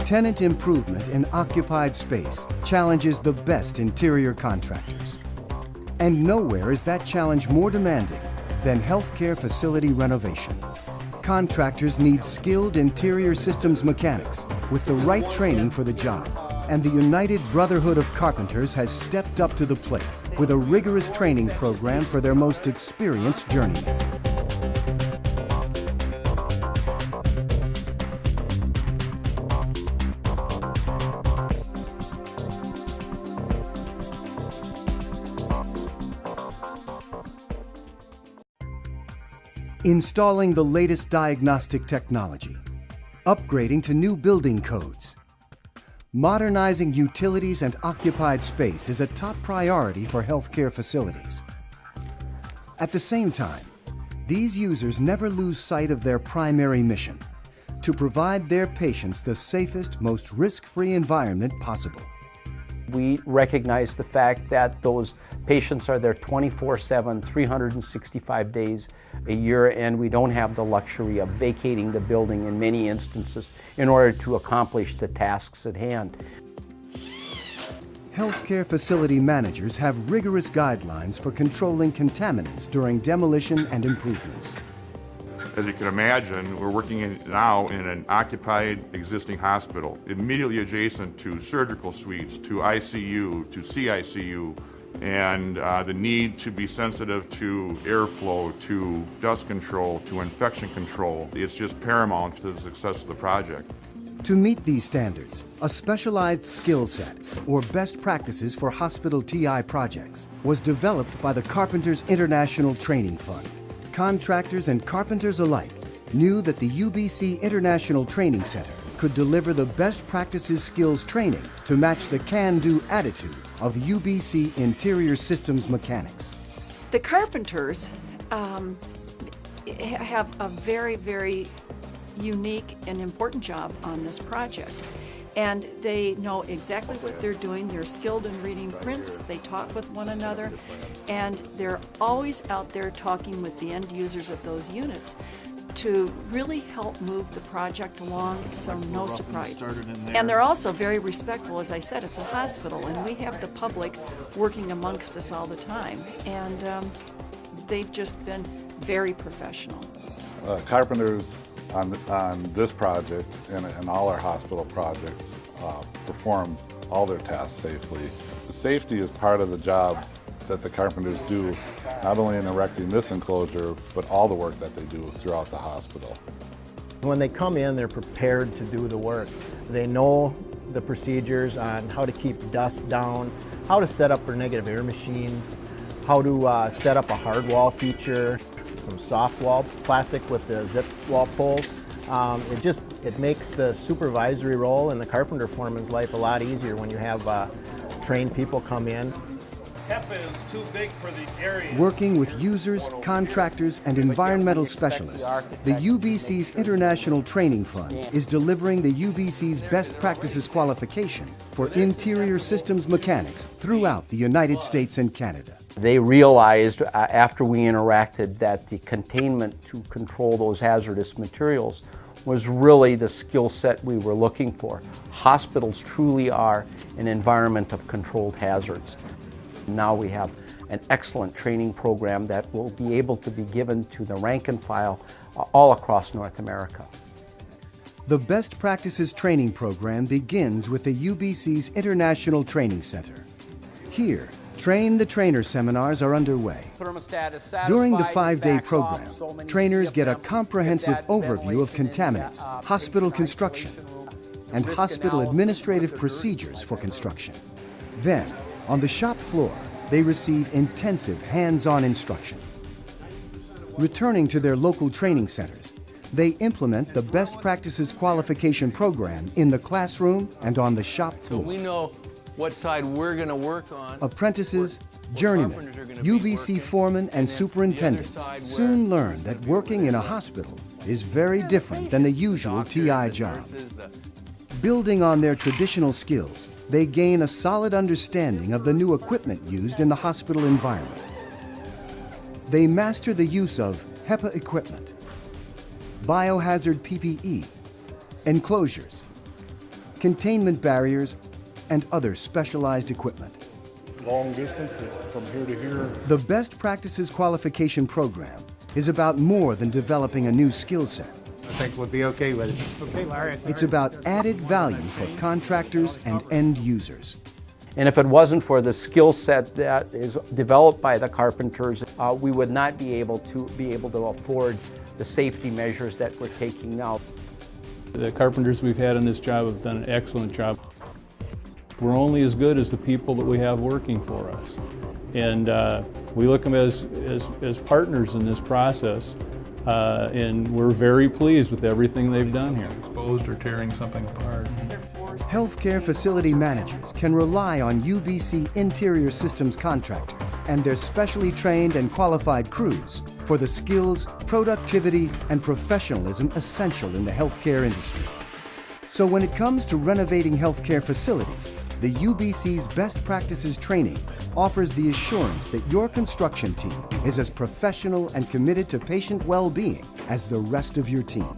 Tenant improvement in occupied space challenges the best interior contractors. And nowhere is that challenge more demanding than healthcare facility renovation. Contractors need skilled interior systems mechanics with the right training for the job. And the United Brotherhood of Carpenters has stepped up to the plate with a rigorous training program for their most experienced journeymen. Installing the latest diagnostic technology, upgrading to new building codes. Modernizing utilities and occupied space is a top priority for healthcare facilities. At the same time, these users never lose sight of their primary mission: to provide their patients the safest, most risk-free environment possible. We recognize the fact that those patients are there 24/7, 365 days a year, and we don't have the luxury of vacating the building in many instances in order to accomplish the tasks at hand. Healthcare facility managers have rigorous guidelines for controlling contaminants during demolition and improvements. As you can imagine, we're working now in an occupied existing hospital, immediately adjacent to surgical suites, to ICU, to CICU, and the need to be sensitive to airflow, to dust control, to infection control. It's just paramount to the success of the project. To meet these standards, a specialized skill set, or best practices for hospital TI projects, was developed by the Carpenters International Training Fund. Contractors and carpenters alike knew that the UBC International Training Center could deliver the best practices skills training to match the can-do attitude of UBC interior systems mechanics. The Carpenters have a very, very unique and important job on this project. And they know exactly what they're doing. They're skilled in reading prints, they talk with one another, and they're always out there talking with the end users of those units to really help move the project along, so no surprises. And they're also very respectful. As I said, it's a hospital, and we have the public working amongst us all the time. And they've just been very professional. Carpenters on this project and all our hospital projects perform all their tasks safely. The safety is part of the job that the carpenters do, not only in erecting this enclosure, but all the work that they do throughout the hospital. When they come in, they're prepared to do the work. They know the procedures on how to keep dust down, how to set up their negative air machines, how to set up a hard wall feature, some soft wall plastic with the zip wall pulls. It makes the supervisory role in the carpenter foreman's life a lot easier when you have trained people come in. HEPA is too big for the area. Working with users, contractors, and environmental specialists, the UBC's International Training Fund is delivering the UBC's Best Practices qualification for interior systems mechanics throughout the United States and Canada. They realized after we interacted that the containment to control those hazardous materials was really the skill set we were looking for. Hospitals truly are an environment of controlled hazards. Now we have an excellent training program that will be able to be given to the rank and file all across North America. The Best Practices Training Program begins with the UBC's International Training Center. Here, Train the Trainer seminars are underway. During the 5-day program, trainers get a comprehensive overview of contaminants, hospital construction, and hospital administrative procedures for construction. Then, on the shop floor, they receive intensive hands-on instruction. Returning to their local training centers, they implement the Best Practices Qualification Program in the classroom and on the shop floor. So we know what side we're going to work on. Apprentices, journeymen, UBC foremen, and superintendents soon learn that working in a hospital is very different than the usual TI job. Building on their traditional skills, they gain a solid understanding of the new equipment used in the hospital environment. They master the use of HEPA equipment, biohazard PPE, enclosures, containment barriers, and other specialized equipment. Long distance from here to here. The Best Practices Qualification Program is about more than developing a new skill set. I think we'll be okay with it. Okay, Larry. It's about added value for contractors and end users. And if it wasn't for the skill set that is developed by the Carpenters, we would not be able to afford the safety measures that we're taking now. The Carpenters we've had on this job have done an excellent job. We're only as good as the people that we have working for us. And we look at them as partners in this process. And we're very pleased with everything they've done here. Exposed or tearing something apart. Healthcare facility managers can rely on UBC interior systems contractors and their specially trained and qualified crews for the skills, productivity, and professionalism essential in the healthcare industry. So when it comes to renovating healthcare facilities, the UBC's Best Practices Training offers the assurance that your construction team is as professional and committed to patient well-being as the rest of your team.